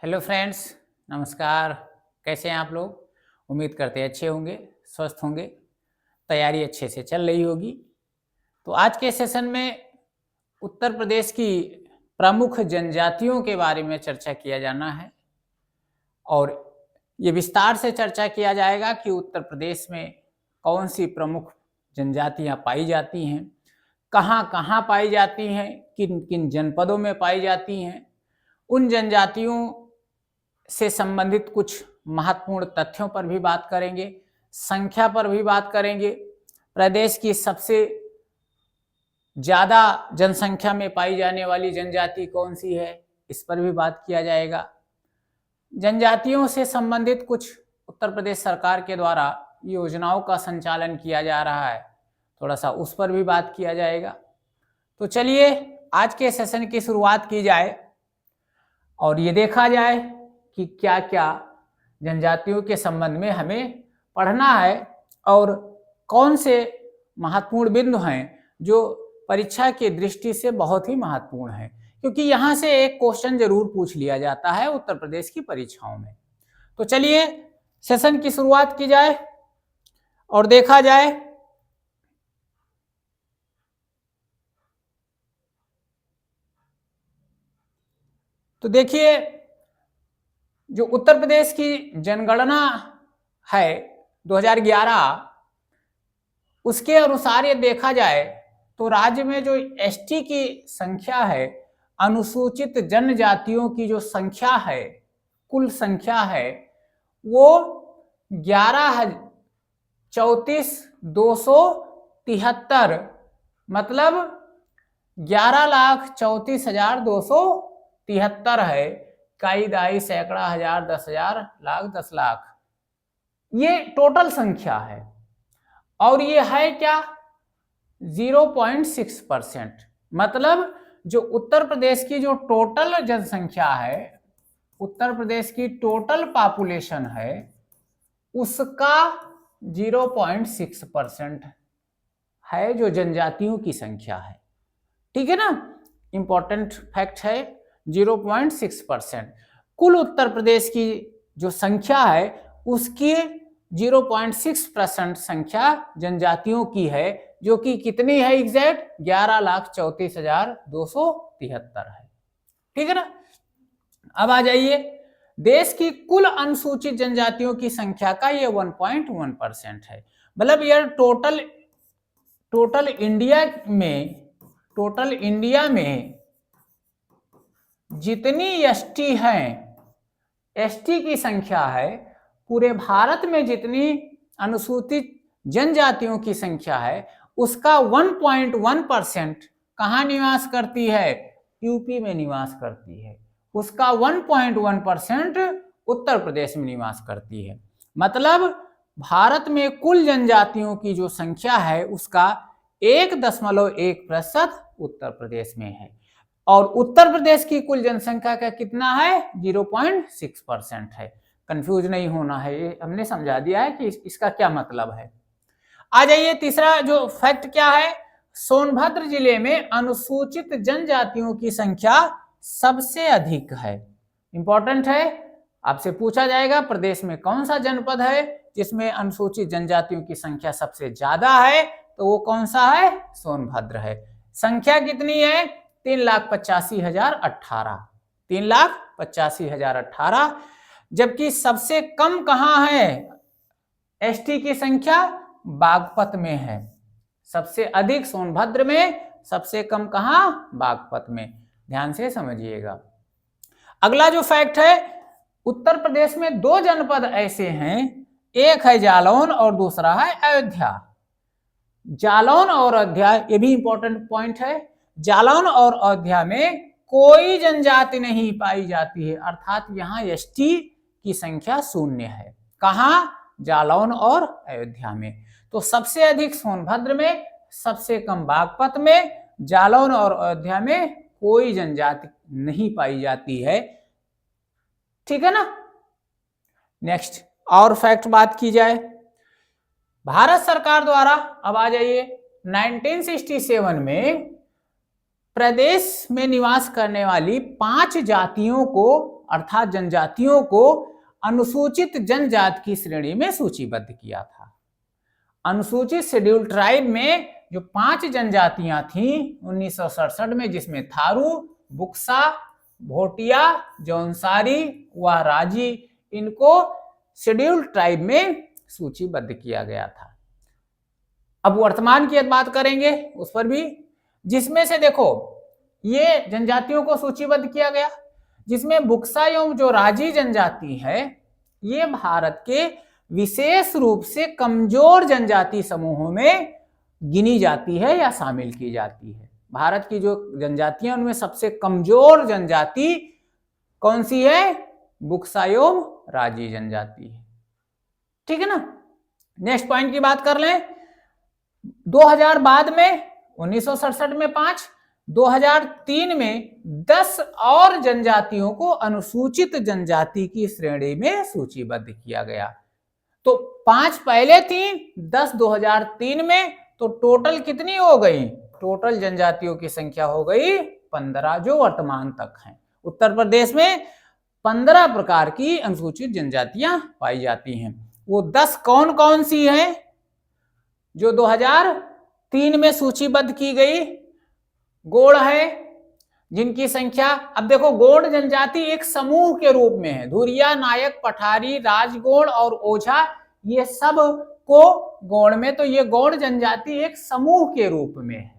Hello friends, नमस्कार। कैसे हैं आप लोग? उम्मीद करते हैं अच्छे होंगे, स्वस्थ होंगे, तैयारी अच्छे से चल रही होगी। तो आज के सेशन में उत्तर प्रदेश की प्रमुख जनजातियों के बारे में चर्चा किया जाना है और ये विस्तार से चर्चा किया जाएगा कि उत्तर प्रदेश में कौन सी प्रमुख जनजातियां पाई जाती हैं, कहाँ-कहाँ पाई जाती हैं, किन-किन जनपदों में पाई जाती हैं। उन जनजातियों से संबंधित कुछ महत्वपूर्ण तथ्यों पर भी बात करेंगे, संख्या पर भी बात करेंगे, प्रदेश की सबसे ज़्यादा जनसंख्या में पाई जाने वाली जनजाति कौन सी है, इस पर भी बात किया जाएगा। जनजातियों से संबंधित कुछ उत्तर प्रदेश सरकार के द्वारा योजनाओं का संचालन किया जा रहा है, थोड़ा सा उस पर भी बात किया जाएगा। तो चलिए आज के सेशन की शुरुआत की जाए और ये देखा जाए कि क्या क्या जनजातियों के संबंध में हमें पढ़ना है और कौन से महत्वपूर्ण बिंदु हैं जो परीक्षा की दृष्टि से बहुत ही महत्वपूर्ण है, क्योंकि यहाँ से एक क्वेश्चन जरूर पूछ लिया जाता है उत्तर प्रदेश की परीक्षाओं में। तो चलिए सेशन की शुरुआत की जाए और देखा जाए तो देखिए, जो उत्तर प्रदेश की जनगणना है 2011, उसके अनुसार ये देखा जाए तो राज्य में जो एसटी की संख्या है, अनुसूचित जनजातियों की जो संख्या है, कुल संख्या है, वो 11,34,273, मतलब 11,34,273 है। कई दाई सैकड़ा हजार 10,000 लाख 10 लाख, ये टोटल संख्या है और ये है क्या 0.6%। मतलब जो उत्तर प्रदेश की जो टोटल जनसंख्या है, उत्तर प्रदेश की टोटल पॉपुलेशन है, उसका 0.6% है जो जनजातियों की संख्या है। ठीक है ना, इंपॉर्टेंट फैक्ट है 0.6%। कुल उत्तर प्रदेश की जो संख्या है उसकी 0.6% संख्या जनजातियों की है, जो कि कितनी है एग्जैक्ट 11,34,273 है। ठीक है ना। अब आ जाइए, देश की कुल अनुसूचित जनजातियों की संख्या का ये 1.1% है। मतलब यार टोटल इंडिया में जितनी एसटी हैं, एसटी की संख्या है, पूरे भारत में जितनी अनुसूचित जनजातियों की संख्या है, उसका 1.1% कहाँ निवास करती है, यूपी में निवास करती है। उसका 1.1% उत्तर प्रदेश में निवास करती है। मतलब भारत में कुल जनजातियों की जो संख्या है उसका 1.1% उत्तर प्रदेश में है और उत्तर प्रदेश की कुल जनसंख्या का कितना है 0.6% है। कंफ्यूज नहीं होना है, ये हमने समझा दिया है कि इसका क्या मतलब है। आ जाइए, तीसरा जो फैक्ट क्या है, सोनभद्र जिले में अनुसूचित जनजातियों की संख्या सबसे अधिक है। इंपॉर्टेंट है, आपसे पूछा जाएगा प्रदेश में कौन सा जनपद है जिसमें अनुसूचित जनजातियों की संख्या सबसे ज्यादा है, तो वो कौन सा है, सोनभद्र है। संख्या कितनी है 3,85,018, 3,85,018। जबकि सबसे कम कहां है एसटी की संख्या, बागपत में है। सबसे अधिक सोनभद्र में, सबसे कम कहां, बागपत में। ध्यान से समझिएगा। अगला जो फैक्ट है, उत्तर प्रदेश में दो जनपद ऐसे हैं, एक है जालौन और दूसरा है अयोध्या। जालौन और अयोध्या, ये भी इंपॉर्टेंट पॉइंट है, जालौन और अयोध्या में कोई जनजाति नहीं पाई जाती है, अर्थात यहाँ एसटी की संख्या 0 है। कहां, जालौन और अयोध्या में। तो सबसे अधिक सोनभद्र में, सबसे कम बागपत में, जालौन और अयोध्या में कोई जनजाति नहीं पाई जाती है। ठीक है ना। नेक्स्ट और फैक्ट बात की जाए, भारत सरकार द्वारा, अब आ जाइए, 1967 में प्रदेश में निवास करने वाली 5 जातियों को अर्थात जनजातियों को अनुसूचित जनजाति की श्रेणी में सूचीबद्ध किया था। अनुसूचित शेड्यूल ट्राइब में जो 5 जनजातियां थीं 1967 में, जिसमें थारू, बुक्सा, भोटिया, जौनसारी व राजी, इनको शेड्यूल ट्राइब में सूचीबद्ध किया गया था। अब वर्तमान की बात करेंगे उस पर भी, जिसमें से देखो ये जनजातियों को सूचीबद्ध किया गया, जिसमें बुक्सा एवं जो राजी जनजाति है ये भारत के विशेष रूप से कमजोर जनजाति समूहों में गिनी जाती है या शामिल की जाती है। भारत की जो जनजातियां उनमें सबसे कमजोर जनजाति कौन सी है? बुक्सा एवं राजी जनजाति है। ठीक है ना। नेक्स्ट पॉइंट की बात कर लें। 2000 बाद में 1967 में 5, 2003 में 10 और जनजातियों को अनुसूचित जनजाति की श्रेणी में सूचीबद्ध किया गया। तो 5 पहले थी, 10 2003 में, तो टोटल कितनी हो गई? टोटल जनजातियों की संख्या हो गई 15 जो वर्तमान तक हैं। उत्तर प्रदेश में 15 प्रकार की अनुसूचित जनजातियां पाई जाती हैं। वो 10 कौन कौन सी हैं जो 2003 में सूचीबद्ध की गई? गोंड है जिनकी संख्या, अब देखो गोंड जनजाति एक समूह के रूप में है। धुरिया, नायक, पठारी, राजगोंड और ओझा, ये सब को गोंड में, तो ये गोंड जनजाति एक समूह के रूप में है।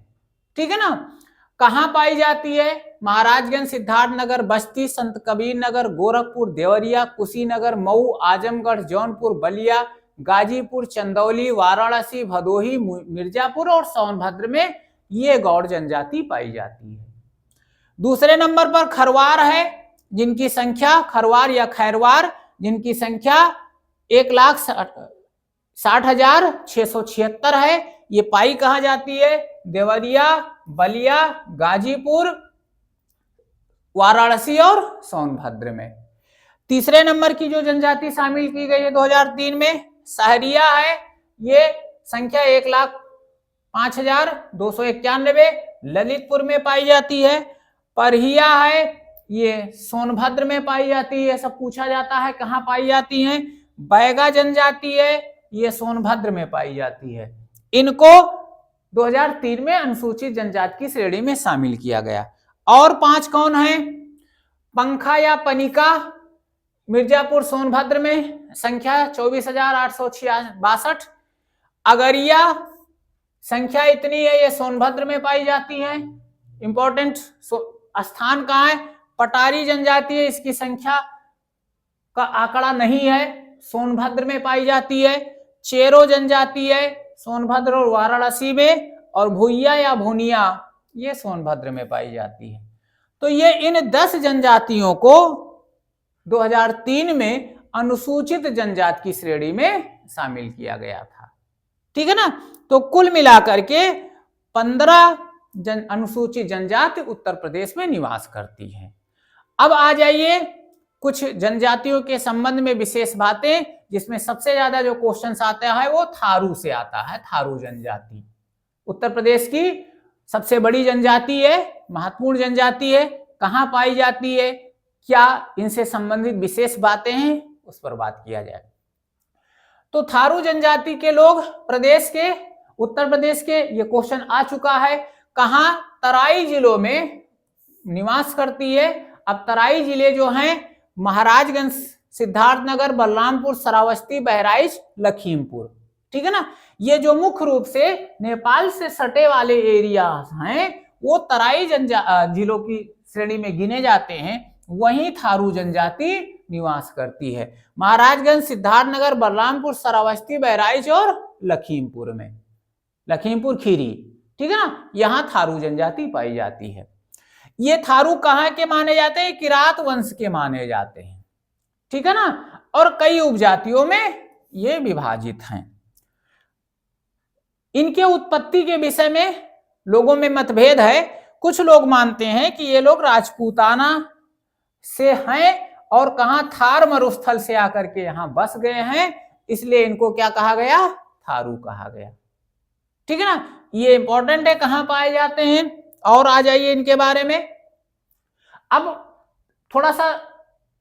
ठीक है ना। कहां पाई जाती है? महाराजगंज, सिद्धार्थनगर, बस्ती, संत कबीर नगर, गोरखपुर, देवरिया, कुशीनगर, मऊ, आजमगढ़, जौनपुर, बलिया, गाजीपुर, चंदौली, वाराणसी, भदोही, मिर्जापुर और सोनभद्र में ये गौड़ जनजाति पाई जाती है। दूसरे नंबर पर खरवार है, जिनकी संख्या, खरवार या खैरवार, जिनकी संख्या 1,60,676 है। ये पाई कहा जाती है? देवरिया, बलिया, गाजीपुर, वाराणसी और सोनभद्र में। तीसरे नंबर की जो जनजाति शामिल की गई है 2003 में, सहरिया है। ये संख्या 1,05,291 ललितपुर में पाई जाती है। परहिया है, ये सोनभद्र में पाई जाती है। सब पूछा जाता है कहाँ पाई जाती है। बैगा जनजाति है, ये सोनभद्र में पाई जाती है। इनको 2003 में अनुसूचित जनजाति की श्रेणी में शामिल किया गया। और 5 कौन है? पंखा या पनिका, मिर्जापुर सोनभद्र में, संख्या 24,862। अगरिया, संख्या इतनी है, ये सोनभद्र में पाई जाती है। इंपॉर्टेंट स्थान कहाँ है? पटारी जनजाति है, इसकी संख्या का आंकड़ा नहीं है, सोनभद्र में पाई जाती है। चेरो जनजाति है, सोनभद्र और वाराणसी में। और भुइया या भुनिया, ये सोनभद्र में पाई जाती है। तो ये इन 10 जनजातियों को 2003 में अनुसूचित जनजाति की श्रेणी में शामिल किया गया था। ठीक है ना। तो कुल मिलाकर के 15 अनुसूचित जनजाति उत्तर प्रदेश में निवास करती है। अब आ जाइए कुछ जनजातियों के संबंध में विशेष बातें, जिसमें सबसे ज्यादा जो क्वेश्चंस आता है वो थारू से आता है। थारू जनजाति उत्तर प्रदेश की सबसे बड़ी जनजाति है, महत्वपूर्ण जनजाति है। कहाँ पाई जाती है, क्या इनसे संबंधित विशेष बातें हैं, उस पर बात किया जाए। तो थारू जनजाति के लोग प्रदेश के, उत्तर प्रदेश के, ये क्वेश्चन आ चुका है, कहाँ? तराई जिलों में निवास करती है। अब तराई जिले जो हैं महाराजगंज, सिद्धार्थनगर, बलरामपुर, श्रावस्ती, बहराइच, लखीमपुर। ठीक है ना। ये जो मुख्य रूप से नेपाल से सटे वाले एरिया हैं वो तराई जिलों की श्रेणी में गिने जाते हैं। वहीं थारू जनजाति निवास करती है महाराजगंज, सिद्धार्थनगर, बलरामपुर, श्रावस्ती, बहराइच और लखीमपुर में, लखीमपुर खीरी। ठीक है ना। यहाँ थारू जनजाति पाई जाती है। ये थारू कहाँ के माने जाते हैं? किरात वंश के माने जाते हैं। ठीक है ना। और कई उपजातियों में ये विभाजित हैं। इनके उत्पत्ति के विषय में लोगों में मतभेद है। कुछ लोग मानते हैं कि ये लोग राजपूताना से हैं और कहां? थार मरुस्थल से आकर के यहां बस गए हैं, इसलिए इनको क्या कहा गया? थारू कहा गया। ठीक है ना। ये इंपॉर्टेंट है, कहां पाए जाते हैं? और आ जाइए इनके बारे में। अब थोड़ा सा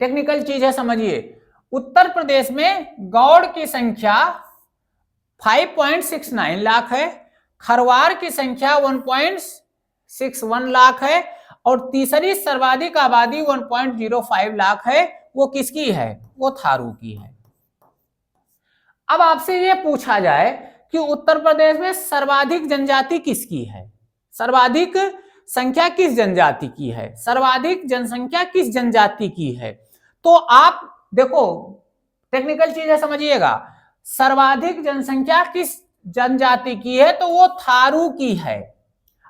टेक्निकल चीज है, समझिए। उत्तर प्रदेश में गौड़ की संख्या 5.69 लाख है, खरवार की संख्या 1.61 लाख है, और तीसरी सर्वाधिक आबादी 1.05 लाख है। वो किसकी है? वो थारू की है। अब आपसे ये पूछा जाए कि उत्तर प्रदेश में सर्वाधिक जनजाति किसकी है, सर्वाधिक संख्या किस जनजाति की है, सर्वाधिक जनसंख्या किस जनजाति की है, तो आप देखो टेक्निकल चीज है, समझिएगा। सर्वाधिक जनसंख्या किस जनजाति की है, तो वो थारू की है।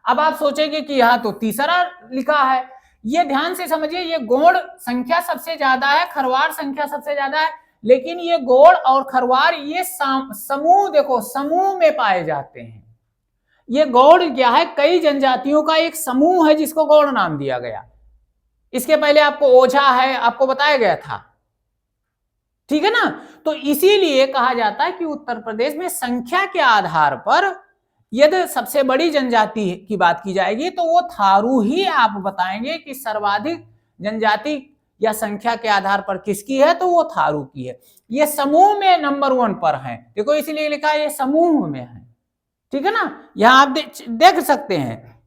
अब आप सोचेंगे कि यहां तो तीसरा लिखा है, ये ध्यान से समझिए, ये गौड़ संख्या सबसे ज्यादा है, खरवार संख्या सबसे ज्यादा है, लेकिन ये गौड़ और खरवार ये समूह, देखो समूह में पाए जाते हैं। ये गौड़ क्या है? कई जनजातियों का एक समूह है जिसको गौड़ नाम दिया गया। इसके पहले आपको ओझा है, आपको बताया गया था, ठीक है ना। तो इसीलिए कहा जाता है कि उत्तर प्रदेश में संख्या के आधार पर यदि सबसे बड़ी जनजाति की बात की जाएगी तो वो थारू ही आप बताएंगे कि सर्वाधिक जनजाति या संख्या के आधार पर किसकी है, तो वो थारू की है। ये समूह में नंबर 1 पर है, देखो इसीलिए लिखा है ये समूह में है, ठीक है ना। यहां आप देख सकते हैं,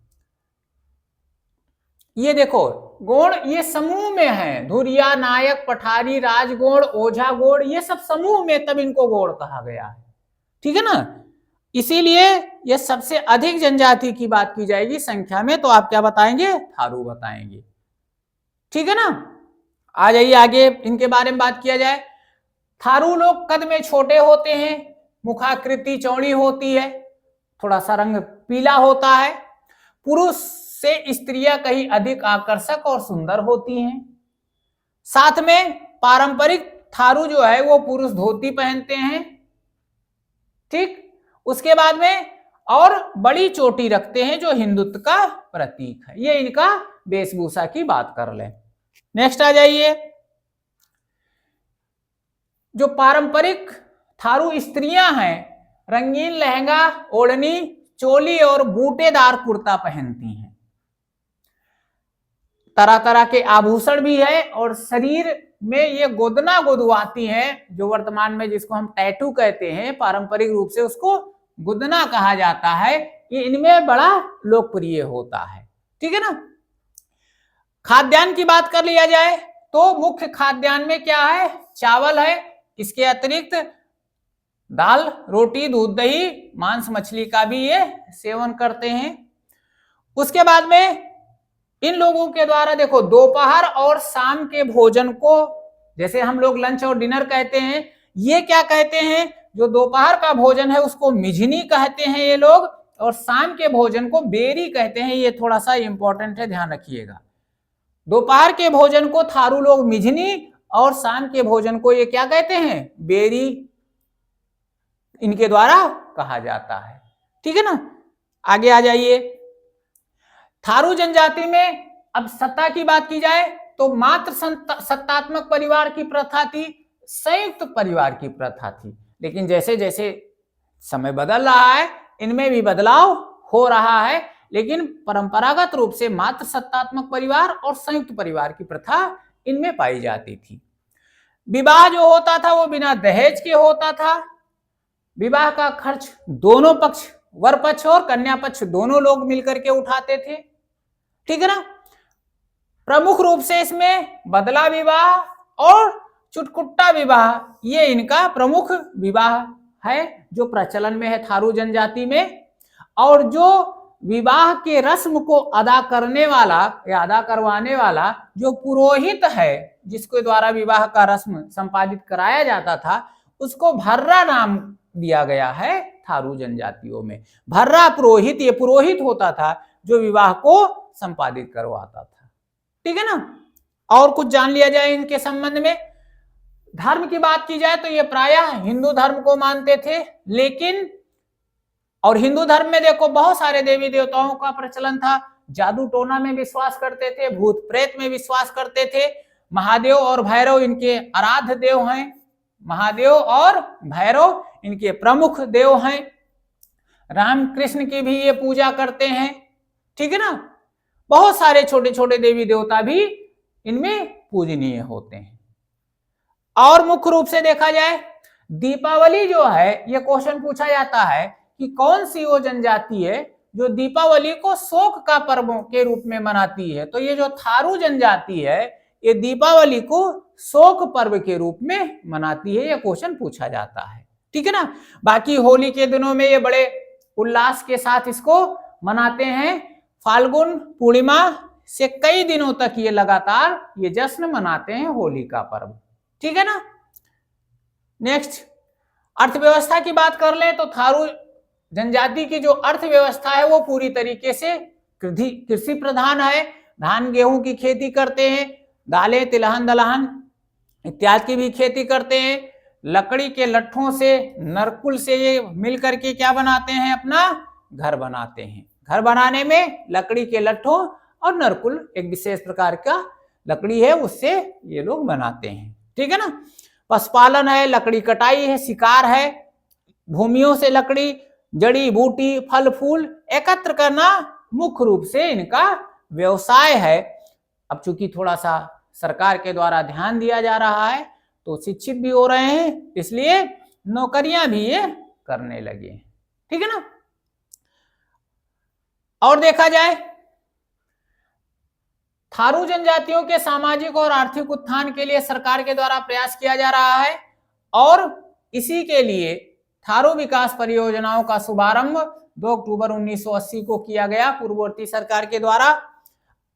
ये देखो गौड़ ये समूह में है, धुरिया, नायक, पठारी, राजगौड़, ओझा गौड़, ये सब समूह में, तब इनको गौड़ कहा गया है, ठीक है ना। इसीलिए ये सबसे अधिक जनजाति की बात की जाएगी संख्या में, तो आप क्या बताएंगे? थारू बताएंगे, ठीक है ना। आ जाइए आगे, इनके बारे में बात किया जाए। थारू लोग कद में छोटे होते हैं, मुखाकृति चौड़ी होती है, थोड़ा सा रंग पीला होता है, पुरुष से स्त्रियां कहीं अधिक आकर्षक और सुंदर होती हैं। साथ में पारंपरिक थारू जो है वो पुरुष धोती पहनते हैं, ठीक। उसके बाद में और बड़ी चोटी रखते हैं जो हिंदुत्व का प्रतीक है। ये इनका वेशभूषा की बात कर लें। नेक्स्ट आ जाइए, जो पारंपरिक थारू स्त्रियां हैं रंगीन लहंगा, ओढ़नी, चोली और बूटेदार कुर्ता पहनती हैं। तरह तरह के आभूषण भी है, और शरीर में ये गोदना गोदवाती हैं, जो वर्तमान में जिसको हम टैटू कहते हैं, पारंपरिक रूप से उसको गुदना कहा जाता है। ये इनमें बड़ा लोकप्रिय होता है, ठीक है ना। खाद्यान्न की बात कर लिया जाए तो मुख्य खाद्यान्न में क्या है? चावल है, इसके अतिरिक्त दाल, रोटी, दूध, दही, मांस, मछली का भी ये सेवन करते हैं। उसके बाद में इन लोगों के द्वारा देखो दोपहर और शाम के भोजन को, जैसे हम लोग लंच और डिनर कहते हैं, ये क्या कहते हैं? जो दोपहर का भोजन है उसको मिझनी कहते हैं ये लोग, और शाम के भोजन को बेरी कहते हैं। ये थोड़ा सा इंपॉर्टेंट है, ध्यान रखिएगा। दोपहर के भोजन को थारू लोग मिझनी, और शाम के भोजन को ये क्या कहते हैं? बेरी, इनके द्वारा कहा जाता है, ठीक है ना। आगे आ जाइए, थारू जनजाति में अब सत्ता की बात की जाए तो मात्र सत्तात्मक परिवार की प्रथा थी, संयुक्त परिवार की प्रथा थी। लेकिन जैसे जैसे समय बदल रहा है इनमें भी बदलाव हो रहा है, लेकिन परंपरागत रूप से मात्र सत्तात्मक परिवार और संयुक्त परिवार की प्रथा इनमें पाई जाती थी। विवाह जो होता था वो बिना दहेज के होता था। विवाह का खर्च दोनों पक्ष, वर पक्ष और कन्या पक्ष दोनों लोग मिलकर के उठाते थे, ठीक है ना। प्रमुख रूप से इसमें बदला विवाह और चुटकुट्टा विवाह, ये इनका प्रमुख विवाह है जो प्रचलन में है थारू जनजाति में। और जो विवाह के रस्म को अदा करने वाला या अदा करवाने वाला जो पुरोहित है, जिसके द्वारा विवाह का रस्म संपादित कराया जाता था, उसको भर्रा नाम दिया गया है थारू जनजातियों में। भर्रा पुरोहित, ये पुरोहित होता था जो विवाह को संपादित करवाता था, ठीक है ना। और कुछ जान लिया जाए इनके संबंध में। धर्म की बात की जाए तो ये प्रायः हिंदू धर्म को मानते थे, लेकिन और हिंदू धर्म में देखो बहुत सारे देवी देवताओं का प्रचलन था। जादू टोना में विश्वास करते थे, भूत प्रेत में विश्वास करते थे। महादेव और भैरव इनके आराध्य देव हैं, महादेव और भैरव इनके प्रमुख देव हैं। राम कृष्ण की भी ये पूजा करते हैं, ठीक है ना। बहुत सारे छोटे छोटे देवी देवता भी इनमें पूजनीय होते हैं। और मुख्य रूप से देखा जाए दीपावली जो है, यह क्वेश्चन पूछा जाता है कि कौन सी वो जनजाति है जो दीपावली को शोक का पर्व के रूप में मनाती है। तो ये जो थारू जनजाति है ये दीपावली को शोक पर्व के रूप में मनाती है, यह क्वेश्चन पूछा जाता है। ठीक है ना। बाकी होली के दिनों में ये बड़े उल्लास के साथ इसको मनाते हैं। फाल्गुन पूर्णिमा से कई दिनों तक ये लगातार ये जश्न मनाते हैं होली का पर्व। ठीक है ना। नेक्स्ट अर्थव्यवस्था की बात कर ले तो थारू जनजाति की जो अर्थव्यवस्था है वो पूरी तरीके से कृषि प्रधान है। धान गेहूं की खेती करते हैं, दालें तिलहन दलहन इत्यादि की भी खेती करते हैं। लकड़ी के लट्ठों से नरकुल से ये मिल करके क्या बनाते हैं, अपना घर बनाते हैं। घर बनाने में लकड़ी के लट्ठों और नरकुल एक विशेष प्रकार का लकड़ी है, उससे ये लोग बनाते हैं। ठीक है ना। पशुपालन है, लकड़ी कटाई है, शिकार है, भूमियों से लकड़ी जड़ी बूटी फल फूल एकत्र करना मुख्य रूप से इनका व्यवसाय है। अब चूंकि थोड़ा सा सरकार के द्वारा ध्यान दिया जा रहा है तो शिक्षित भी हो रहे हैं, इसलिए नौकरियां भी ये करने लगे। ठीक है ना। और देखा जाए थारू जनजातियों के सामाजिक और आर्थिक उत्थान के लिए सरकार के द्वारा प्रयास किया जा रहा है और इसी के लिए थारू विकास परियोजनाओं का शुभारंभ 2 अक्टूबर 1980 को किया गया पूर्ववर्ती सरकार के द्वारा।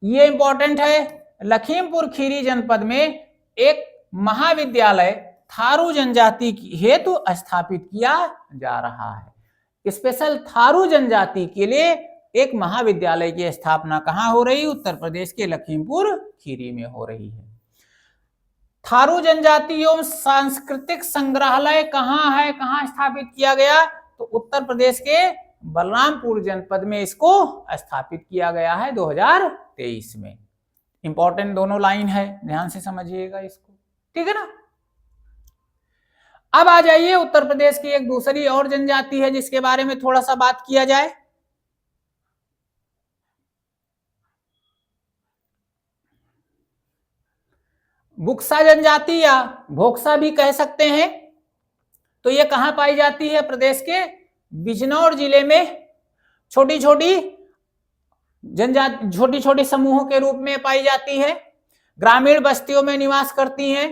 ये इंपॉर्टेंट है। लखीमपुर खीरी जनपद में एक महाविद्यालय थारू जनजाति हेतु स्थापित किया जा रहा है। स्पेशल थारू जनजाति के लिए एक महाविद्यालय की स्थापना कहाँ हो रही है, उत्तर प्रदेश के लखीमपुर खीरी में हो रही है। थारू जनजाति एवं सांस्कृतिक संग्रहालय कहाँ है, कहाँ स्थापित किया गया, तो उत्तर प्रदेश के बलरामपुर जनपद में इसको स्थापित किया गया है 2023 में। इंपॉर्टेंट दोनों लाइन है, ध्यान से समझिएगा इसको। ठीक है ना। अब आ जाइए उत्तर प्रदेश की एक दूसरी और जनजाति है जिसके बारे में थोड़ा सा बात किया जाए। बुक्सा जनजाति या भोक्सा भी कह सकते हैं। तो ये कहां पाई जाती है, प्रदेश के बिजनौर जिले में छोटी छोटी जनजाति छोटी छोटी समूहों के रूप में पाई जाती है। ग्रामीण बस्तियों में निवास करती हैं।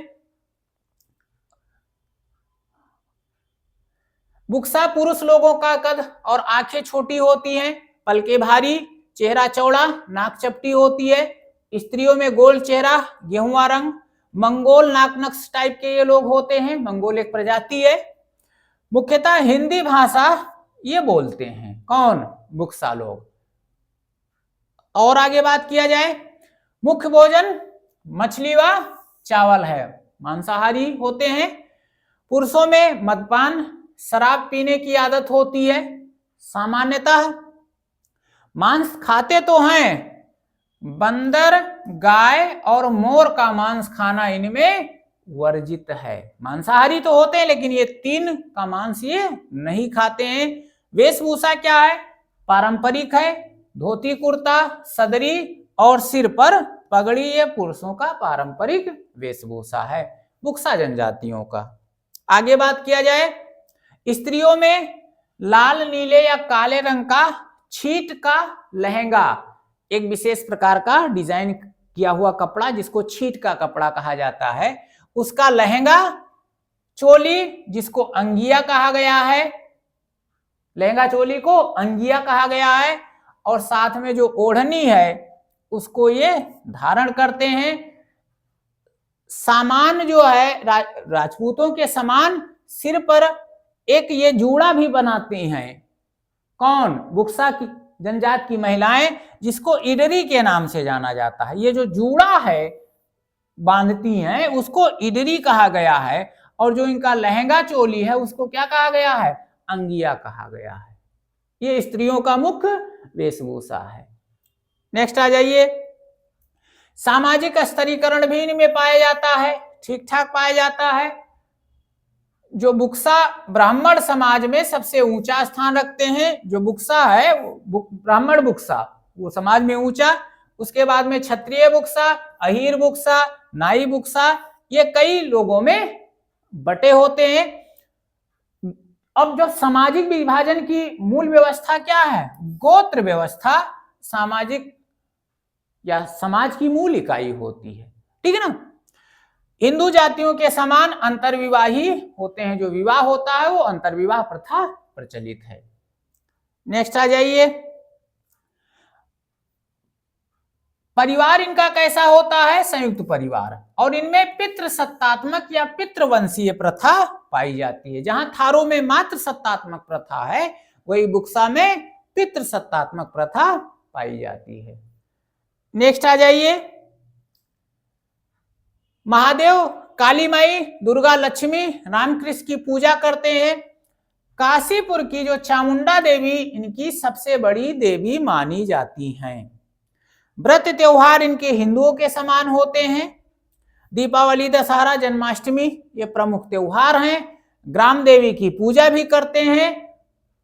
बुक्सा पुरुष लोगों का कद और आंखें छोटी होती हैं, पलके भारी, चेहरा चौड़ा, नाक चपटी होती है। स्त्रियों में गोल चेहरा, गेहुआ रंग, मंगोल नाक नक्श टाइप के ये लोग होते हैं। मंगोल एक प्रजाति है। मुख्यतः हिंदी भाषा ये बोलते हैं। कौन, बुक्सा लोग। और आगे बात किया जाए, मुख्य भोजन मछली व चावल है, मांसाहारी होते हैं। पुरुषों में मद्यपान शराब पीने की आदत होती है। सामान्यतः मांस खाते तो हैं, बंदर, गाय और मोर का मांस खाना इनमें वर्जित है। मांसाहारी तो होते हैं लेकिन ये 3 का मांस ये नहीं खाते हैं। वेशभूषा क्या है, पारंपरिक है, धोती कुर्ता सदरी और सिर पर पगड़ी, ये पुरुषों का पारंपरिक वेशभूषा है बुक्सा जनजातियों का। आगे बात किया जाए, स्त्रियों में लाल नीले या काले रंग का छीट का लहंगा, एक विशेष प्रकार का डिजाइन किया हुआ कपड़ा जिसको छीट का कपड़ा कहा जाता है, उसका लहंगा, चोली जिसको अंगिया कहा गया है, लहंगा चोली को अंगिया कहा गया है, और साथ में जो ओढ़नी है उसको ये धारण करते हैं। सामान जो है राजपूतों के समान सिर पर एक ये जूड़ा भी बनाती हैं। कौन, बुक्सा की जनजाति की महिलाएं, जिसको इडरी के नाम से जाना जाता है। ये जो जूड़ा है बांधती हैं उसको इडरी कहा गया है, और जो इनका लहंगा चोली है उसको क्या कहा गया है, अंगिया कहा गया है। ये स्त्रियों का मुख्य वेशभूषा है। नेक्स्ट आ जाइए, सामाजिक स्तरीकरण भी इनमें पाया जाता है, ठीक ठाक पाया जाता है। जो बुक्सा ब्राह्मण समाज में सबसे ऊंचा स्थान रखते हैं, जो बुक्सा है ब्राह्मण बुक्सा वो समाज में ऊंचा, उसके बाद में क्षत्रिय बुक्सा, अहीर बुक्सा, नाई बुक्सा, ये कई लोगों में बटे होते हैं। अब जो सामाजिक विभाजन की मूल व्यवस्था क्या है? गोत्र व्यवस्था सामाजिक या समाज की मूल इकाई होती है, ठीक है ना। हिंदू जातियों के समान अंतर्विवाही होते हैं, जो विवाह होता है वो अंतर्विवाह प्रथा प्रचलित है। नेक्स्ट आ जाइए, परिवार इनका कैसा होता है? संयुक्त परिवार, और इनमें पितृसत्तात्मक या पितृवंशीय प्रथा पाई जाती है। जहां थारों में मात्र सत्तात्मक प्रथा है, वही बुक्सा में पितृसत्तात्मक प्रथा पाई जाती है। नेक्स्ट आ जाइए, महादेव, काली माई, दुर्गा, लक्ष्मी, रामकृष्ण की पूजा करते हैं। काशीपुर की जो चामुंडा देवी इनकी सबसे बड़ी देवी मानी जाती हैं। व्रत त्योहार इनके हिंदुओं के समान होते हैं। दीपावली, दशहरा, जन्माष्टमी ये प्रमुख त्योहार हैं। ग्राम देवी की पूजा भी करते हैं,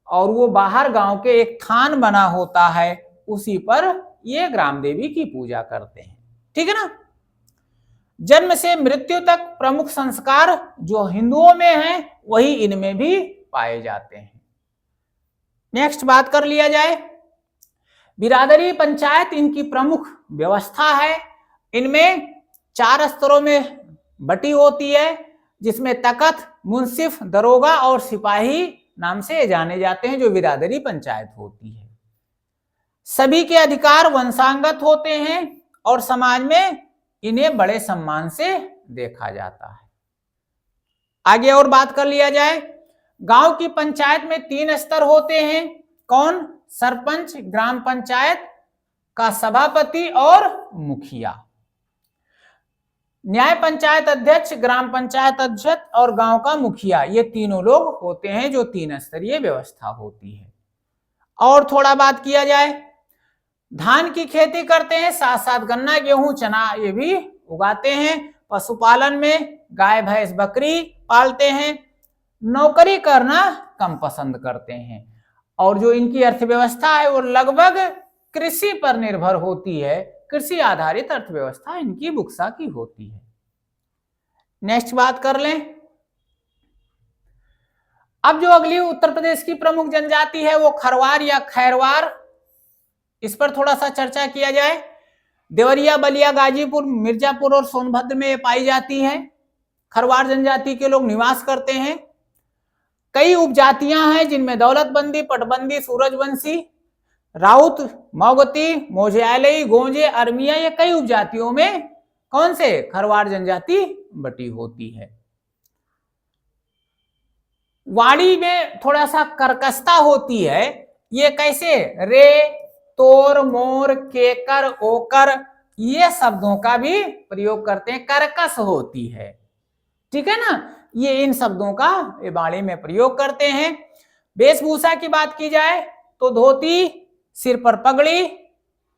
और वो बाहर गांव के एक थान बना होता है, उसी पर ये ग्राम देवी की पूजा करते हैं, ठीक है ना। जन्म से मृत्यु तक प्रमुख संस्कार जो हिंदुओं में हैं वही इनमें भी पाए जाते हैं। नेक्स्ट बात कर लिया जाए, बिरादरी पंचायत इनकी प्रमुख व्यवस्था है। इनमें 4 स्तरों में बटी होती है, जिसमें तखत, मुंसिफ, दरोगा और सिपाही नाम से जाने जाते हैं, जो बिरादरी पंचायत होती है। सभी के अधिकार वंशांगत होते हैं और समाज में इन्हें बड़े सम्मान से देखा जाता है। आगे और बात कर लिया जाए, गांव की पंचायत में 3 स्तर होते हैं। कौन? सरपंच, ग्राम पंचायत का सभापति और मुखिया। न्याय पंचायत अध्यक्ष, ग्राम पंचायत अध्यक्ष और गांव का मुखिया, ये तीनों लोग होते हैं जो 3 स्तरीय व्यवस्था होती है। और थोड़ा बात किया जाए, धान की खेती करते हैं, साथ साथ गन्ना, गेहूं, चना ये भी उगाते हैं। पशुपालन में गाय, भैंस, बकरी पालते हैं। नौकरी करना कम पसंद करते हैं, और जो इनकी अर्थव्यवस्था है वो लगभग कृषि पर निर्भर होती है। कृषि आधारित अर्थव्यवस्था इनकी बुक्सा की होती है। नेक्स्ट बात कर लें, अब जो अगली उत्तर प्रदेश की प्रमुख जनजाति है वो खरवार या खैरवार, इस पर थोड़ा सा चर्चा किया जाए। देवरिया, बलिया, गाजीपुर, मिर्जापुर और सोनभद्र में ये पाई जाती है। खरवार जनजाति के लोग निवास करते हैं। कई उपजातियां हैं, जिनमें दौलतबंदी, पटबंदी, सूरजवंशी, राउत, मौगती, मोझयालई, गोंजे, अरमिया, ये कई उपजातियों में कौन से? खरवार जनजाति बटी होती है। वाणी में थोड़ा सा कर्कशता होती है। ये कैसे? रे, तोर, मोर, केकर, ओकर, ये शब्दों का भी प्रयोग करते हैं, कर्कश होती है, ठीक है ना। ये इन शब्दों का ये वाणी में प्रयोग करते हैं। वेशभूषा की बात की जाए तो धोती, सिर पर पगड़ी,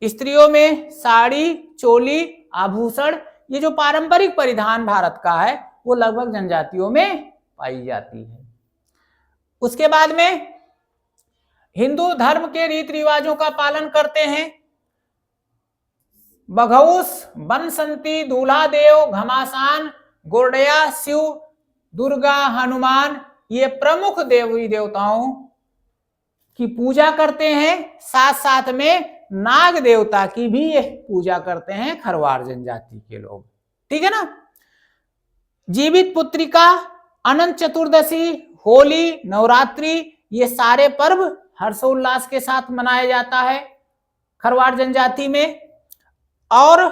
स्त्रियों में साड़ी, चोली, आभूषण, ये जो पारंपरिक परिधान भारत का है वो लगभग जनजातियों में पाई जाती है। उसके बाद में हिंदू धर्म के रीति रिवाजों का पालन करते हैं। बघऊस, बनसंती, दूल्हा देव, घमासान, गोरडिया, शिव, दुर्गा, हनुमान, ये प्रमुख देवी देवताओं की पूजा करते हैं। साथ साथ में नाग देवता की भी ये पूजा करते हैं खरवार जनजाति के लोग, ठीक है ना। जीवित पुत्रिका, अनंत चतुर्दशी, होली, नवरात्रि, ये सारे पर्व हर्षोल्लास के साथ मनाया जाता है खरवार जनजाति में। और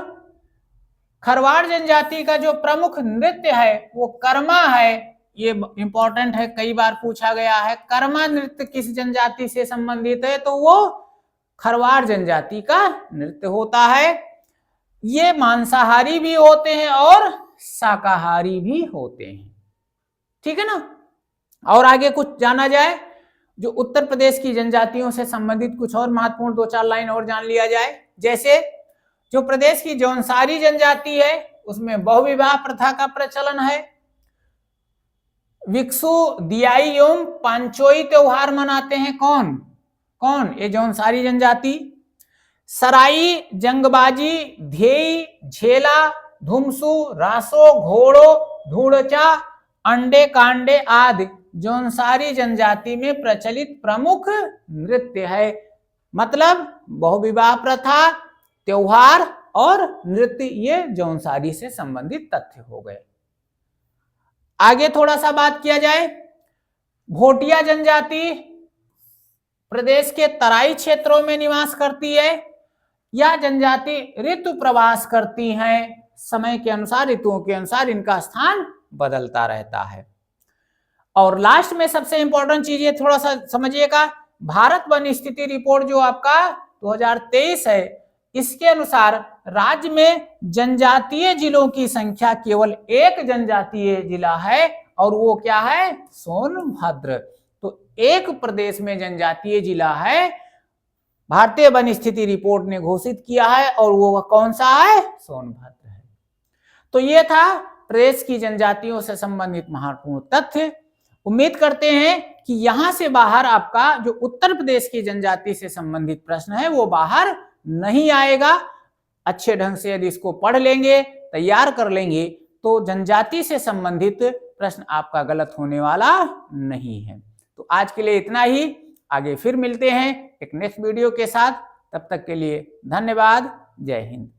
खरवार जनजाति का जो प्रमुख नृत्य है वो कर्मा है। ये इंपॉर्टेंट है, कई बार पूछा गया है, कर्मा नृत्य किस जनजाति से संबंधित है? तो वो खरवार जनजाति का नृत्य होता है। ये मांसाहारी भी होते हैं और शाकाहारी भी होते हैं, ठीक है ना। और आगे कुछ जाना जाए, जो उत्तर प्रदेश की जनजातियों से संबंधित कुछ और महत्वपूर्ण 2-4 लाइन और जान लिया जाए। जैसे जो प्रदेश की जौनसारी जनजाति है उसमें बहुविवाह प्रथा का प्रचलन है। विक्सु, दियाई एवं पांचोई त्योहार मनाते हैं। कौन? ये जौनसारी जनजाति। सराई, जंगबाजी, धेई, झेला, धुमसू, रासो, घोड़ो, धूड़चा, अंडे कांडे आदि जौनसारी जनजाति में प्रचलित प्रमुख नृत्य है। मतलब बहुविवाह प्रथा, त्योहार और नृत्य ये जौनसारी से संबंधित तथ्य हो गए। आगे थोड़ा सा बात किया जाए, भोटिया जनजाति प्रदेश के तराई क्षेत्रों में निवास करती है। यह जनजाति ऋतु प्रवास करती हैं, समय के अनुसार, ऋतुओं के अनुसार इनका स्थान बदलता रहता है। और लास्ट में सबसे इंपॉर्टेंट चीज ये थोड़ा सा समझिएगा, भारत वन स्थिति रिपोर्ट जो आपका 2023 है, इसके अनुसार राज्य में जनजातीय जिलों की संख्या केवल एक जनजातीय जिला है और वो क्या है, सोनभद्र। तो एक प्रदेश में जनजातीय जिला है, भारतीय वन स्थिति रिपोर्ट ने घोषित किया है, और वो कौन सा है, सोनभद्र है। तो ये था प्रदेश की जनजातियों से संबंधित महत्वपूर्ण तथ्य। उम्मीद करते हैं कि यहां से बाहर आपका जो उत्तर प्रदेश की जनजाति से संबंधित प्रश्न है वो बाहर नहीं आएगा। अच्छे ढंग से यदि इसको पढ़ लेंगे, तैयार कर लेंगे, तो जनजाति से संबंधित प्रश्न आपका गलत होने वाला नहीं है। तो आज के लिए इतना ही, आगे फिर मिलते हैं एक नेक्स्ट वीडियो के साथ। तब तक के लिए धन्यवाद। जय हिंद।